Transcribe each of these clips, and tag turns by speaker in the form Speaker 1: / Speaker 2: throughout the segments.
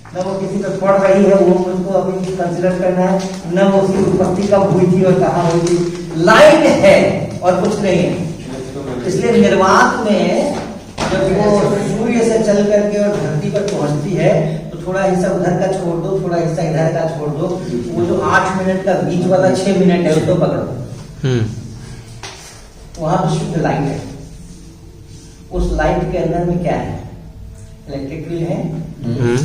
Speaker 1: न वो किसी पर पड़ रही है, वो मुझको अभी कंसिडर करना है, न वो उसकी उत्पत्ति कब हुई थी और कहाँ हुई थी। लाइट है और कुछ नहीं है। इसलिए निर्वात में जब वो सूर्य से चल करके और धरती पर पहुंचती है तो थोड़ा हिस्सा उधर का छोड़ दो, थोड़ा हिस्सा इधर का छोड़ दो, वो जो 8 मिनट का बीच वाला 6 मिनट है उसको पकड़ो। वहां पर शुद्ध लाइट है। उस लाइट के अंदर में क्या है? इलेक्ट्रिक फील्ड है,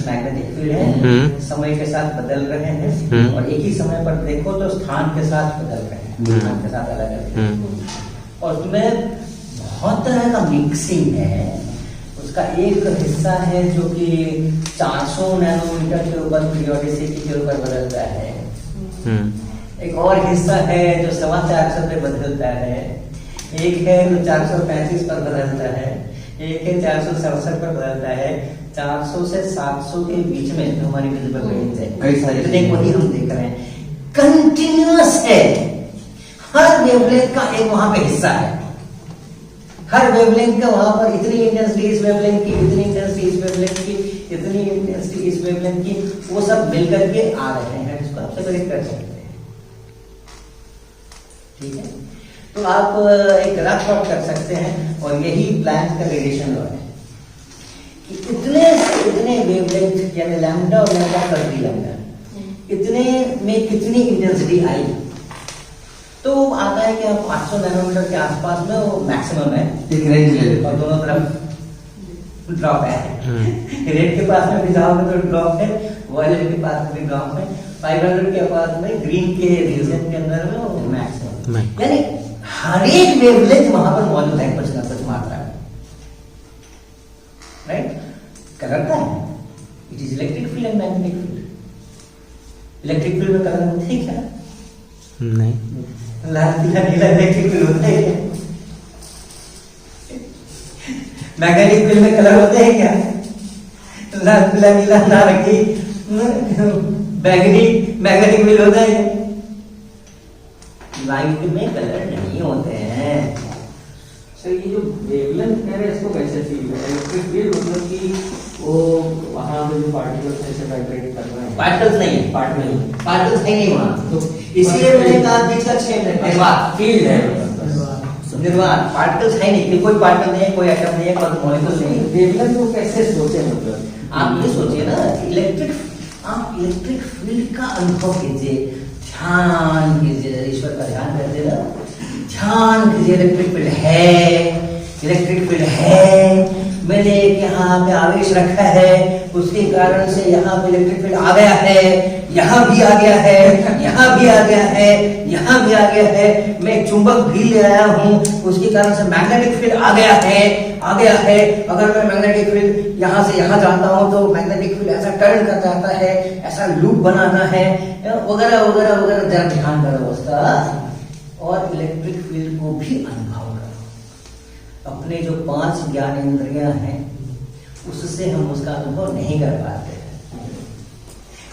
Speaker 1: मैग्नेटिक फील्ड है, समय के साथ बदल रहे हैं और एक ही समय पर देखो तो स्थान के साथ बदल रहे हैं, स्थान के साथ अलग अलग। और उसमें बहुत तरह का मिक्सिंग है। उसका एक हिस्सा है जो कि 400 नैनोमीटर के ऊपर पीरियोडिसिटी के ऊपर बदलता है। एक और हिस्सा है जो 450 पे बदलता है। एक है जो 435 पर बदलता है। एक है 467 पर बदलता है। 400 से 700 के बीच में जो हमारी विजिबल रेंज है, कई सारे इतने को ही हम देख रहे हैं। कंटिन्यूअस है। हर वेवलेंथ का एक वहां पे हिस्सा है। हर वेवलेंथ का वहां पर इतनी इंटेंसिटी इस वेवलेंथ की, इतनी इंटेंसिटी इस वेवलेंथ की, इतनी इंटेंसिटी इस वेवलेंथ की, वो सब मिलकर के आ रहे हैं। इसको आप सेपरेट कर सकते हैं। ठीक है, तो आप एक रफ आउट कर सकते हैं और यही प्लैंक का रेडिएशन लॉ है कि इतने से इतने वेवलेंथ यानी लैम्डा और लैम्डा कर दी लैम्डा, इतने में कितनी इंटेंसिटी आई, तो आता है कि आप 800 नैनोमीटर के आसपास में वो मैक्सिमम है। एक रेंज ले लेते और दोनों तरफ ड्रॉप है। रेड के पास में भी जाओगे तो ड्रॉप है, वायलेट के पास में भी ड्रॉप है, 500 के पास में ग्रीन के रीजन के अंदर में वो मैक्सिमम, यानी हर एक वेवलेंथ वहां पर मौजूद है कुछ ना कुछ मात्रा में। राइट? कलर का है, it is electric field and magnetic field. Electric field में कलर होता है क्या?
Speaker 2: नहीं।
Speaker 1: लाल पीला नीला इलेक्ट्रिक फील्ड होता है क्या? मैग्नेटिक फील्ड में कलर होते हैं क्या? लाल पीला नीला नारंगी बैगनी मैग्नेटिक फील्ड होता है। लाइट में कलर नहीं होते हैं।
Speaker 3: सर ये जो वेवलेंथ है इसको कैसे फील है? इलेक्ट्रिक फील्ड मतलब कि वो वहां पे जो पार्टिकल्स ऐसे वाइब्रेट कर रहे हैं,
Speaker 1: पार्टिकल्स नहीं है, पार्टिकल्स है नहीं वहां, तो इसलिए मैंने कहा बीच का 6 मिनट निर्वात फील्ड है। निर्वात पार्टिकल्स है नहीं, कोई पार्टिकल नहीं है, कोई एटम नहीं है, कोई मॉलिक्यूल नहीं है।
Speaker 3: वेवलेंथ को कैसे सोचे? मतलब
Speaker 1: आप ये सोचिए ना, आप इलेक्ट्रिक फील्ड का अनुभव कीजिए, ध्यान कीजिए, ईश्वर का ध्यान करते ना, ध्यान कीजिए। इलेक्ट्रिक फील्ड है, इलेक्ट्रिक फील्ड है, मैंने यहाँ पे आवेश रखा है, उसके कारण से यहाँ पे इलेक्ट्रिक फील्ड आ गया है, यहाँ भी आ गया है, यहाँ भी आ गया है, यहाँ भी आ गया है। मैं चुंबक भी ले आया हूँ, उसके कारण से मैग्नेटिक फील्ड आ गया है, आ गया है। अगर मैं मैग्नेटिक फील्ड यहाँ से यहाँ जाता हूँ तो मैग्नेटिक फील्ड ऐसा टर्न कर जाता है, ऐसा लूप बनाना है, वगैरह वगैरह वगैरह। जरा ध्यान करो उसका और इलेक्ट्रिक फील्ड को भी अनुभव करो। अपने जो 5 ज्ञानेंद्रियां हैं उससे हम उसका अनुभव नहीं कर पाते हैं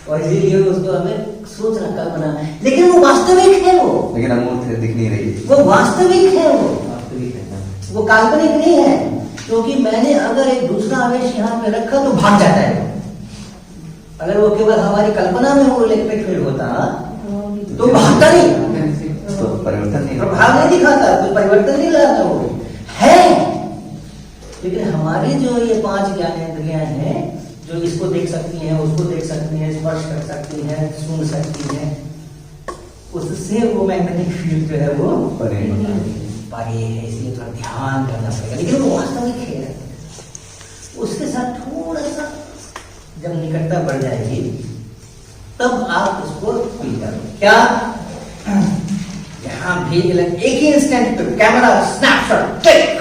Speaker 1: और इसीलिए उसको हमें सोचना, कल्पना, लेकिन वो वास्तविक है। वो
Speaker 4: लेकिन अमूर्त दिख नहीं रही,
Speaker 1: वो वास्तविक है, वो वास्तविक है, वो काल्पनिक नहीं है। क्योंकि मैंने अगर एक दूसरा आवेश यहाँ पे रखा तो भाग जाता है। अगर वो केवल हमारी कल्पना में वो इलेक्ट्रिक फील्ड होता तो भागता नहीं,
Speaker 4: तो परिवर्तन नहीं,
Speaker 1: प्रभाव नहीं दिखाता, कोई परिवर्तन नहीं लाता। वो है, लेकिन हमारी जो ये 5 ज्ञानेंद्रियां हैं जो इसको देख सकती हैं, उसको देख सकती हैं, स्पर्श कर सकती हैं, सुन सकती हैं, उससे वो मैग्नेटिक फील्ड जो है वो परे है। इसलिए थोड़ा ध्यान करना पड़ेगा, लेकिन वो वास्तविक है। उसके साथ थोड़ा सा जब निकटता बढ़ जाएगी तब आप उसको फील करो। क्या यहाँ भी एक ही इंस्टेंट पे कैमरा स्नैपशॉट क्लिक,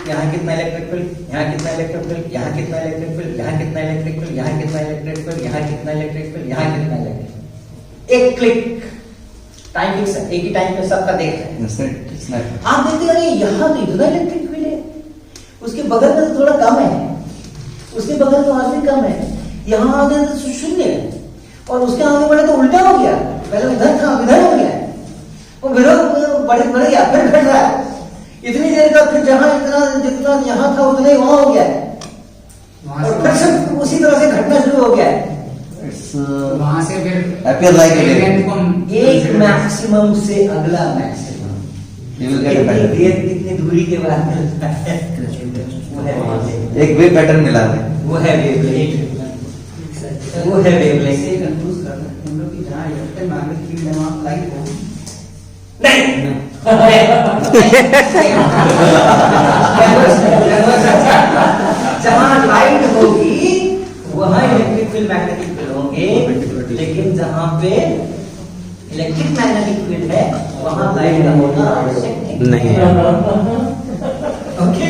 Speaker 1: यहाँ कितना इलेक्ट्रिक फील्ड, यहाँ कितना इलेक्ट्रिक फील्ड, यहाँ कितना इलेक्ट्रिक फील्ड, यहाँ कितना इलेक्ट्रिक फील्ड, यहाँ कितना इलेक्ट्रिक फील्ड, यहाँ कितना इलेक्ट्रिक फील्ड, यहाँ कितना इलेक्ट्रिक, एक क्लिक, टाइम फिक्स है, एक ही टाइम पे सबका देख रहे हैं। आप देखते हैं यहाँ तो इतना इलेक्ट्रिक फील्ड है, उसके बगल में तो थोड़ा कम है, उसके बगल में और भी कम है, यहाँ आगे तो 0 है और उसके आगे बढ़े तो उल्टा हो गया। पहले इधर था, इधर हो गया, वो विरोध बढ़ गया, फिर घट रहा है। इतनी देर का फिर जहां इतना जितना यहाँ था उतना ही वहां हो गया है और फिर से उसी तरह से घटना शुरू हो गया है।
Speaker 2: वहां से फिर
Speaker 4: appear like a wave.
Speaker 2: wavelength को
Speaker 1: एक मैक्सिमम से अगला maximum,
Speaker 4: You will get a pattern.
Speaker 1: कितनी दूरी के बाद मिलता है, वो है wavelength।
Speaker 4: एक वेव पैटर्न मिला है।
Speaker 1: वो है वेवलेंथ, वो है वेवलेंथ।
Speaker 2: से कंफ्यूज कर रहे हैं हम लोग कि जहां इलेक्ट्रोमैग्नेटिक फील्ड है वहां लाइट हो
Speaker 1: नहीं जहां लाइट होगी वहां इलेक्ट्रिक फील्ड मैग्नेटिक फील्ड होंगे, लेकिन जहां पे इलेक्ट्रिक मैग्नेटिक फील्ड है वहां लाइट का होना आवश्यक
Speaker 4: नहीं है।
Speaker 1: ओके,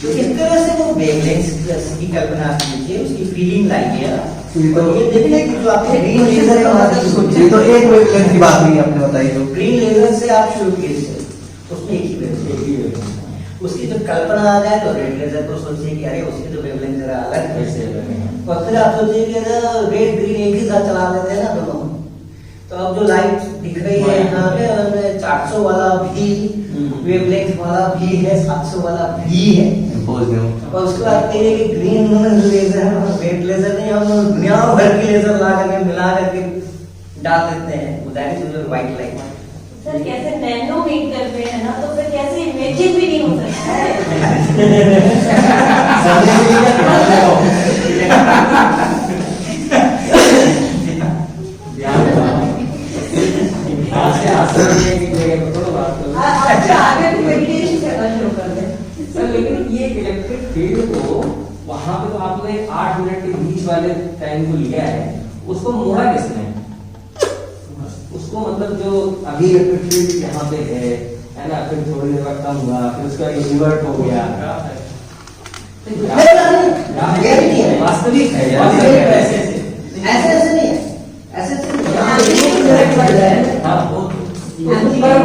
Speaker 1: तो इस तरह से वो वेवलेंथ की कल्पना कीजिए, उसकी फीलिंग लाइए। और ये देखिए कि जो आपने ग्रीन लेजर का मतलब सोचिए,
Speaker 4: ये तो एक वेवलेंथ की बात हुई आपने बताई तो।
Speaker 1: ग्रीन लेजर से आप शुरू कीजिए, उसमें एक ही वेवलेंथ, उसकी जब कल्पना आ जाए तो रेड लेजर को सोचिए कि अरे उसकी तो वेवलेंथ जरा अलग कैसे है, और फिर आप सोचिए कि रेड ग्रीन एक ही साथ चला देते हैं ना दोनों, तो अब जो लाइट दिख रही है यहाँ पे 400 वाला भी वेवलेंथ वाला भी है, 700 वाला भी है, और उसके बाद तेरे के ग्रीन लेजर रेड लेजर नहीं, हम दुनिया भर की लेजर ला करके मिला करके डाल देते हैं, that is white light.
Speaker 5: Sir कैसे नैनो मेक करते हैं ना, तो फिर कैसे इमेजिन भी नहीं हो सकता है। अच्छा आगे भी मेडिटेशन करना शुरू कर दें।
Speaker 3: सर लेकिन ये इलेक्ट्रिक फील्ड को वहां पे तो आपने 8 मिनट के बीच वाले टाइम को लिया है, उसको मोड़ा किसने? उसको मतलब जो अभी इलेक्ट्रिक फील्ड यहाँ पे है ना, फिर थोड़ी देर बाद कम हुआ, फिर उसका रिवर्ट हो गया। वास्तविक है
Speaker 1: ऐसे ऐसे नहीं है, ऐसे
Speaker 3: हाँ, वो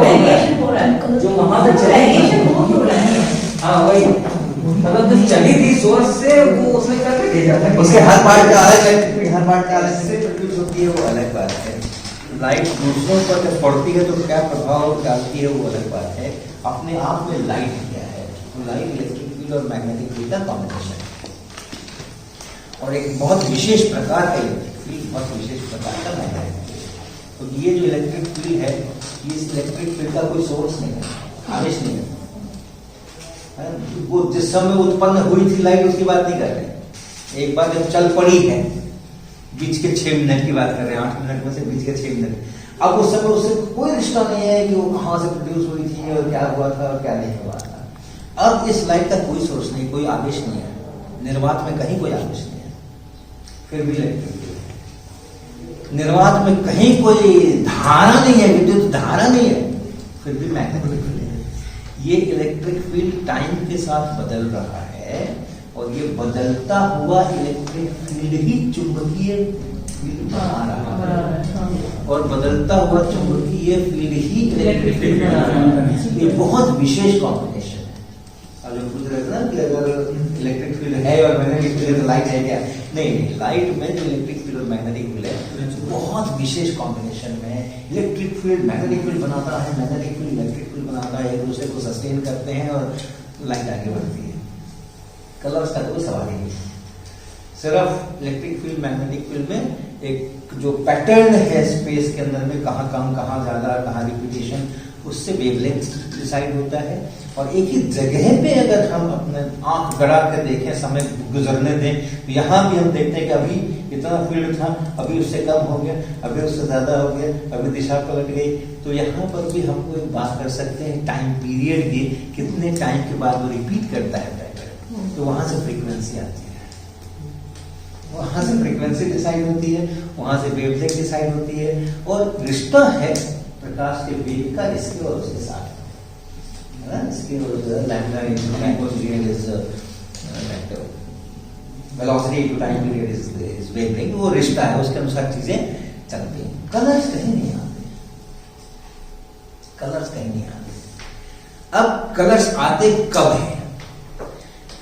Speaker 5: वेरिएशन हो रहा है,
Speaker 3: जो वहां पे चली
Speaker 5: वेरिएशन हो रहा है।
Speaker 3: हाँ वही, मतलब जो चली थी सोर्स से वो उसने करके भेजा था।
Speaker 4: उसके हर पार्ट का अलग इलेक्ट्रिक, हर पार्ट का अलग से प्रोड्यूस होती है, वो अलग बात है। लाइट दूसरों पर जब पड़ती है तो क्या प्रभाव डालती है वो अलग बात है। अपने आप में लाइट क्या है, तो लाइट इलेक्ट्रिक फील्ड और मैग्नेटिक फील्ड का कॉम्बिनेशन है, और एक बहुत विशेष प्रकार का इलेक्ट्रिक फील्ड, बहुत विशेष प्रकार का मैग्नेटिक फील्ड। तो ये जो इलेक्ट्रिक फील्ड है, ये इस इलेक्ट्रिक फील्ड का कोई सोर्स नहीं है, आवेश नहीं है। वो जिस समय उत्पन्न हुई थी लाइट उसकी बात नहीं कर रहे, एक बार जब चल पड़ी है, बीच के 6 मिनट की बात कर रहे हैं, 8 मिनट में से बीच के 6 मिनट, अब उस समय उससे कोई रिश्ता नहीं है कि वो कहाँ से प्रोड्यूस हुई थी और क्या हुआ था और क्या नहीं हुआ था। अब इस लाइट का कोई सोर्स नहीं, कोई आवेश नहीं है, निर्वात में कहीं कोई आवेश नहीं है, फिर भी इलेक्ट्रिक फील्ड है। निर्वात में कहीं कोई धारा नहीं है, विद्युत धारा नहीं है, फिर भी मैग्नेटिक फील्ड है। ये इलेक्ट्रिक फील्ड टाइम के साथ बदल रहा है, और ये बदलता हुआ इलेक्ट्रिक फील्ड ही चुंबकीय फील्ड बना रहा है, और बदलता हुआ चुंबकीय फील्ड ही इलेक्ट्रिक फील्ड बना रहा है। ये बहुत विशेष कॉम्बिनेशन है। अब जो पूछ रहे थे ना कि अगर इलेक्ट्रिक फील्ड है और मैग्नेटिक फील्ड है तो लाइट है क्या? नहीं, लाइट में जो इलेक्ट्रिक फील्ड और मैग्नेटिक फील्ड है बहुत विशेष कॉम्बिनेशन में इलेक्ट्रिक फील्ड मैग्नेटिक फील्ड बनाता है, मैग्नेटिक फील्ड इलेक्ट्रिक फील्ड बनाता है, एक दूसरे को सस्टेन करते हैं और लाइट आगे बढ़ती है। कलर्स का कोई सवाल ही नहीं, सिर्फ इलेक्ट्रिक फील्ड मैग्नेटिक फील्ड में एक जो पैटर्न है स्पेस के अंदर में, कहाँ कम कहाँ ज्यादा कहाँ रिपीटेशन, उससे वेवलेंथ डिसाइड होता है। और एक ही जगह पे अगर हम अपने आंख गड़ा कर देखें, समय गुजरने दें, तो यहाँ भी हम देखते हैं कि अभी इतना फील्ड था, अभी उससे कम हो गया, अभी उससे ज्यादा हो गया, अभी दिशा पलट गई। तो यहाँ पर भी हमको एक बात कर सकते हैं टाइम पीरियड की, कितने टाइम के बाद वो रिपीट करता है पैटर्न, तो वहां से फ्रीक्वेंसी आती है, वहां से फ्रीक्वेंसी डिसाइड होती है, वहां से वेवलेंथ डिसाइड होती है, और रिश्ता है प्रकाश के वेग का इसके और उसके साथ, है ना? इसके और lambda into time period is velocity into time period is wavelength, वो रिश्ता है, उसके अनुसार चीजें चलती हैं। कलर्स कहीं नहीं आते, कलर्स कहीं नहीं आते। अब कलर्स आते कब हैं?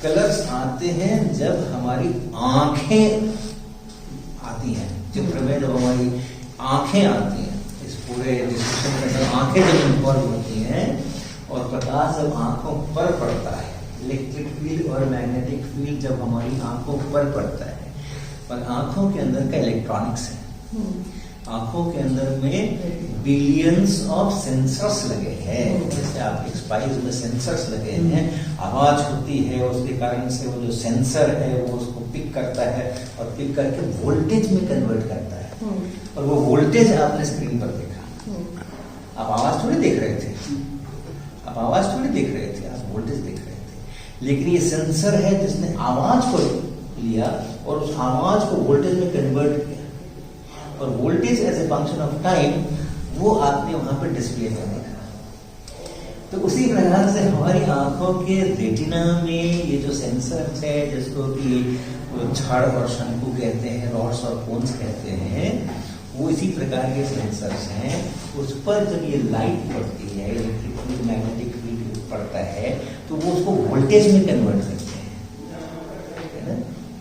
Speaker 4: कलर्स आते हैं जब हमारी आंखें आती हैं चित्र में, जब हमारी आंखें आती हैं, इस पूरे डिस्कशन के अंदर आंखें जब इन्वॉल्व होती हैं और प्रकाश जब आंखों पर पड़ता है इलेक्ट्रिक फील्ड और मैग्नेटिक फील्ड जब हमारी आंखों पर पड़ता है, और आंखों के अंदर का इलेक्ट्रॉनिक्स है, आंखों के अंदर में बिलियंस ऑफ सेंसर्स लगे हैं। जैसे आपके स्पाइस में सेंसर्स लगे हैं, आवाज होती है, उसके कारण से वो जो सेंसर है वो उसको पिक करता है और पिक करके वोल्टेज में कन्वर्ट करता है। और वो वोल्टेज आपने स्क्रीन पर देखा, आप आवाज थोड़ी देख रहे थे, आप आवाज थोड़ी देख रहे थे, आप वोल्टेज देख रहे थे। लेकिन ये सेंसर है जिसने आवाज को लिया और उस आवाज को वोल्टेज में कन्वर्ट किया, और voltage as a function of time वो आपने वहां पर डिस्प्ले कर देखा। तो उसी प्रकार से हमारी आंखों के रेटिना में ये जो सेंसर्स है, जिसको कि छड़ और शंकु कहते हैं, रॉड्स और कोन्स कहते हैं, वो इसी प्रकार के सेंसर्स हैं। उस पर जब ये लाइट पड़ती है, इलेक्ट्रिक फील्ड, मैग्नेटिक फील्ड पड़ता है, तो वो उसको वोल्टेज में कन्वर्ट करते हैं, है ना,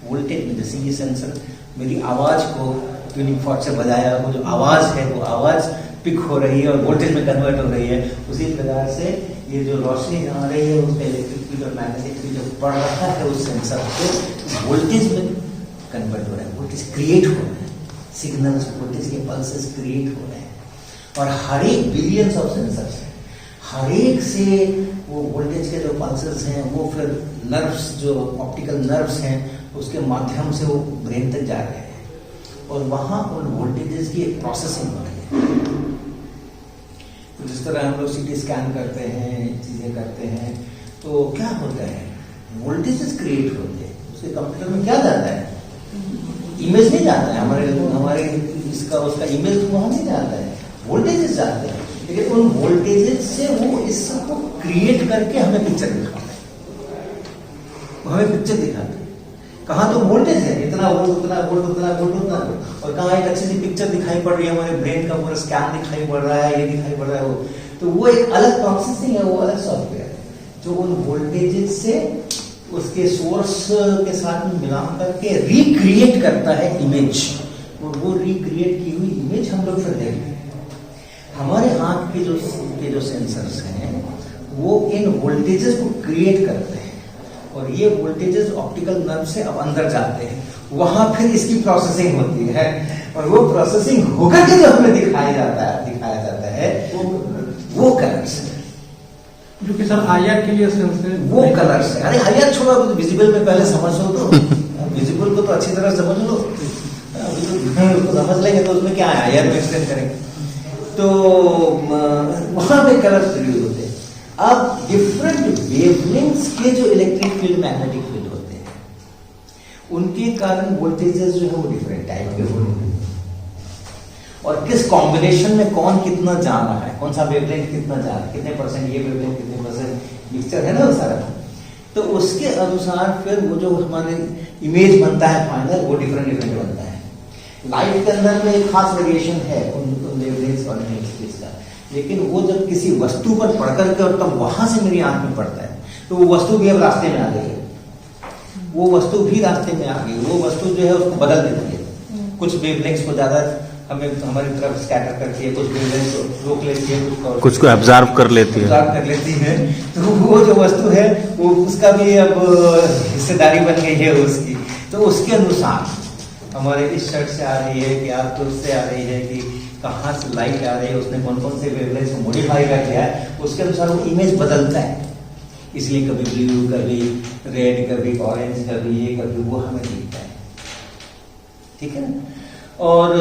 Speaker 4: वोल्टेज में। जैसे ये सेंसर मेरी आवाज को ट्यूनिंग फॉर्क से बजाया, वो जो आवाज है वो आवाज पिक हो रही है और वोल्टेज में कन्वर्ट हो रही है। उसी प्रकार से ये जो रोशनी आ रही है उसका इलेक्ट्रिक फील्ड और मैग्नेटिक फील्ड जो पड़ रहा है उस सेंसर को वोल्टेज में कन्वर्ट हो रहा है, वोल्टेज क्रिएट हो रहा है, सिग्नल्स, वोल्टेज के पल्सेस क्रिएट हो रहे हैं। और हर एक बिलियंस ऑफ सेंसर्स है, हर एक से वो वोल्टेज के जो पल्सेस हैं वो फिर नर्व्स, जो ऑप्टिकल नर्व्स हैं, उसके माध्यम से वो ब्रेन तक जा रहे हैं और वहां उन वोल्टेजेस की एक प्रोसेसिंग हो रही है। तो जिस तरह हम लोग सीटी स्कैन करते हैं, चीजें करते हैं, तो क्या होता है, वोल्टेजेस क्रिएट होते हैं, उसके कंप्यूटर में क्या जाता है, इमेज नहीं जाता है, हमारे इसका उसका इमेज वहां नहीं जाता है, वोल्टेजेस जाते हैं। लेकिन उन वोल्टेजेस से वो इसको क्रिएट करके हमें पिक्चर दिखाता है, वो हमें पिक्चर दिखाता है। कहाँ तो वोल्टेज है, इतना वोल्ट, उतना वोल्ट, उतना वोल्ट, उतना वोल्ट, और कहाँ एक अच्छी सी पिक्चर दिखाई पड़ रही है, हमारे ब्रेन का पूरा स्कैन दिखाई पड़ रहा है, ये दिखाई पड़ रहा है वो। तो वो एक अलग प्रोसेसिंग है, वो अलग सॉफ्टवेयर है जो उन वोल्टेजेस से उसके सोर्स के साथ में मिला करके रिक्रिएट करता है इमेज, और वो रिक्रिएट की हुई इमेज हम लोग फिर देखते हैं। हमारे आंख के जो सेंसर्स हैं वो इन वोल्टेजेस को क्रिएट करते हैं, और ये वोल्टेजेस ऑप्टिकल नर्व से अब अंदर जाते हैं, वहां फिर इसकी प्रोसेसिंग होती है, और वो प्रोसेसिंग होकर के जो हमें दिखाया जाता है वो कलर्स है,
Speaker 2: जो कि सर आईआर के लिए सेंसर,
Speaker 4: वो कलर्स है। अरे आईआर छोड़ो, अभी तो विजिबल में पहले समझ लो, तो विजिबल को तो अच्छी तरह समझ लो, उसको समझ लेंगे तो उसमें क्या है, आईआर में एक्सटेंड करेंगे तो वहां पे कलर्स यूज होते हैं। अब डिफरेंट वेवलेंथ्स के जो इलेक्ट्रिक फील्ड, मैग्नेटिक फील्ड होते हैं, उनके कारण वोल्टेजेस जो है वो डिफरेंट टाइप के होते हैं, और किस कॉम्बिनेशन में कौन कितना जा रहा है, कौन सा वेवलेंथ कितना जा रहा है, कितने परसेंट ये वेवलेंथ, कितने परसेंट मिक्सचर है ना वो सारा, तो उसके अनुसार फिर वो जो हमारे इमेज बनता है फाइनल, वो डिफरेंट बनता है। लाइट के अंदर में एक खास वेरिएशन है उन वेवलेंथ्स और इमेज का, लेकिन वो जब किसी वस्तु पर पड़ करके और तब वहां से मेरी आंख में पड़ता है, तो वो वस्तु भी अब रास्ते में आ गई है, वो वस्तु भी रास्ते में आ गई, वो वस्तु जो है उसको बदल देती है, कुछ वेवलेंथ्स को ज्यादा हमें हमारी तरफ स्कैटर करती है, कुछ वेवलेंथ्स को रोक लेती है,
Speaker 6: कुछ को ऑब्जर्व कर लेती
Speaker 4: है, तो वो जो वस्तु है वो उसका भी अब हिस्सेदारी बन गई है उसकी। तो उसके अनुसार हमारे इस शर्ट से आ रही है कि आपको उससे आ रही है कि कहाँ से लाइट आ रही है, उसने कौन कौन से वेवलेंथ्स को मॉडिफाई कर किया है, उसके अनुसार वो इमेज बदलता है। इसलिए कभी ब्लू, कभी रेड, कभी ऑरेंज, कभी ये, कभी वो हमें दिखता है, ठीक है ना। और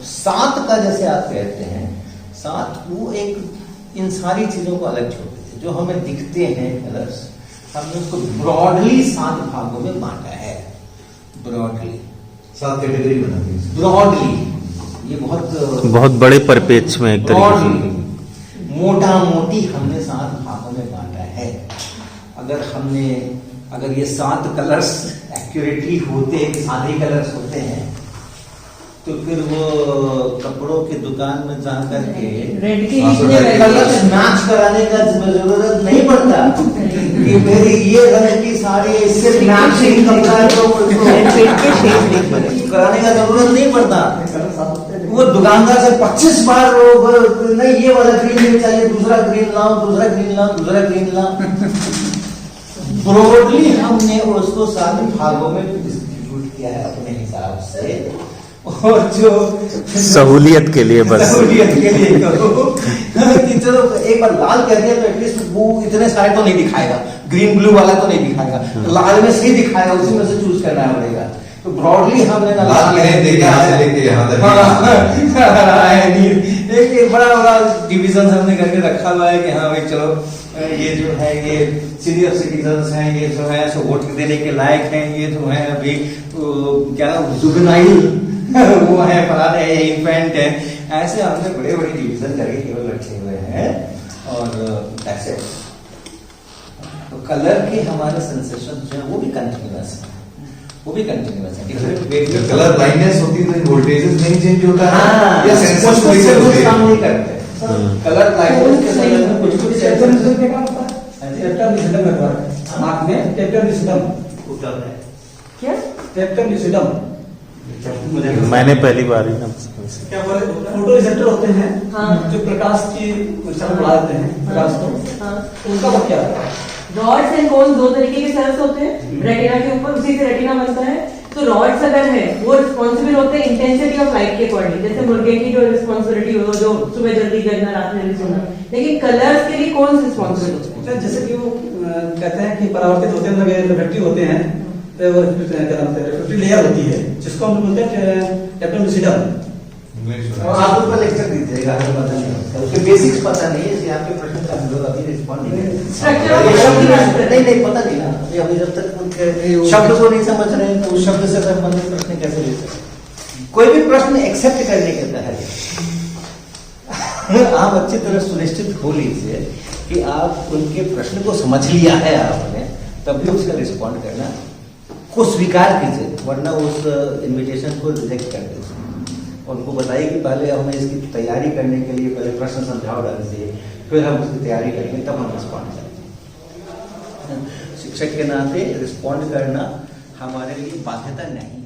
Speaker 4: 7 का जैसे आप कहते हैं, 7 वो एक इन सारी चीजों को अलग छोड़ देते हैं, जो हमें दिखते हैं कलर्स, हमने उसको ब्रॉडली 7 भागों में बांटा है, ब्रॉडली
Speaker 7: 7 कैटेगरी बना दी,
Speaker 4: ब्रॉडली, ये बहुत
Speaker 6: बड़े परिपेक्ष में एक तरीके से
Speaker 4: मोटा मोटी हमने 7 भागों में बांटा है। अगर ये 7 कलर्स एक्यूरेटली होते, 7 ही कलर्स होते हैं, तो फिर वो कपड़ों की दुकान में जा करके
Speaker 5: रेड की
Speaker 4: कलर्स मैच कराने का जरूरत नहीं पड़ता कि मेरी ये रंग की साड़ी इससे मैचिंग कपड़ा है, तो कराने का जरूरत नहीं पड़ता। वो दुकानदार से 25 बार नहीं ये वाला ग्रीन चाहिए, दूसरा ग्रीन लाओ, दूसरा ग्रीन लाओ, दूसरा ग्रीन लाओ, ब्रॉडली हमने उसको 7 भागों में डिस्ट्रीब्यूट किया है अपने हिसाब से, और जो
Speaker 6: सहूलियत के लिए बस।
Speaker 4: सहूलियत के लिए करो कि चलो एक बार लाल कर दिया तो एटलीस्ट वो इतने सारे तो नहीं दिखाएगा, ग्रीन ब्लू वाला तो नहीं दिखाएगा, तो लाल में से ही दिखाएगा, उसी में से चूज करना पड़ेगा। तो ब्रॉडली हमने
Speaker 7: लाल कहें देखिए यहाँ से लेके यहाँ तक
Speaker 4: एक बड़ा बड़ा डिविजन हमने करके रखा हुआ है कि हाँ भाई चलो ये जो है ये सीनियर सिटीजन्स हैं, ये जो है सो वोट देने के लायक हैं, ये जो है अभी क्या जुवेनाइल वो है, फलाने है, इन्फेंट है, ऐसे हमने बड़े बड़े डिवीजन करके केवल रखे हुए हैं। और ऐसे तो कलर के हमारे सेंसेशन जो है वो भी कंटिन्यूअस है, वो भी कंटिन्यूअस है।
Speaker 7: कलर ब्लाइंडनेस होती है तो वोल्टेजेस नहीं चेंज होता है
Speaker 4: हाँ,
Speaker 7: या सेंसर्स वही से होते
Speaker 4: काम
Speaker 7: हैं।
Speaker 4: नहीं करते कलर ब्लाइंडनेस के समय में कुछ कुछ
Speaker 2: आँख में टेप्टोनिसिटम
Speaker 5: क्या?
Speaker 2: टेप्टोनिसिटम
Speaker 6: मैंने पहली बार ही ना
Speaker 2: क्या बोले, फोटो रिसेप्टर होते हैं
Speaker 5: हाँ।
Speaker 2: जो प्रकाश की विसरण बढ़ा देते हैं प्रकाश को,
Speaker 5: हाँ।
Speaker 2: तो उनका वो क्या है?
Speaker 5: रॉड्स एंड कोन्स दो तरीके के सेल्स होते हैं रेटिना के ऊपर, उसी से रेटिना बनता है। तो रॉड्स अगर है वो रिस्पॉन्सिबल होते हैं इंटेंसिटी ऑफ लाइट के अकॉर्डिंग, जैसे मुर्गे की जो रिस्पॉन्सिबिलिटी हो जो सुबह जल्दी जगना रात में जल्दी सोना, लेकिन कलर्स के लिए कौन रिस्पॉन्सिबल होते हैं?
Speaker 2: जैसे कि वो कहते हैं कि परावर्तित होते हैं, रिफ्लेक्टिव होते हैं, तो वो रिफ्लेक्टिव लेयर होती है जिसको हम बोलते हैं टेप्टोनिसिटम।
Speaker 4: और आप उस पर लेक्चर दीजिएगा, हमें पता नहीं है उसके बेसिक्स पता नहीं है, इसलिए आपके प्रश्न का हम लोग अभी रिस्पॉन्ड नहीं करेंगे।
Speaker 5: Structure of light की बात कर रहे हैं।
Speaker 4: नहीं पता नहीं ना, अभी जब तक उनके शब्द को नहीं समझ रहे हैं तो उस शब्द से संबंधित प्रश्न कैसे ले सकते? कोई भी प्रश्न एक्सेप्ट करने के तहत आप अच्छी तरह सुनिश्चित हो लीजिए कि आप उनके प्रश्न को समझ लिया है आपने, तब भी उसका रिस्पॉन्ड करना को स्वीकार कीजिए, वरना उस इनविटेशन को रिजेक्ट कर दीजिए। उनको बताइए कि पहले हमें इसकी तैयारी करने के लिए पहले प्रश्न समझाओ ढंग से, फिर हम उसकी तैयारी करेंगे, तब हम रिस्पॉन्ड करेंगे। शिक्षक के नाते रिस्पॉन्ड करना हमारे लिए बाध्यता नहीं।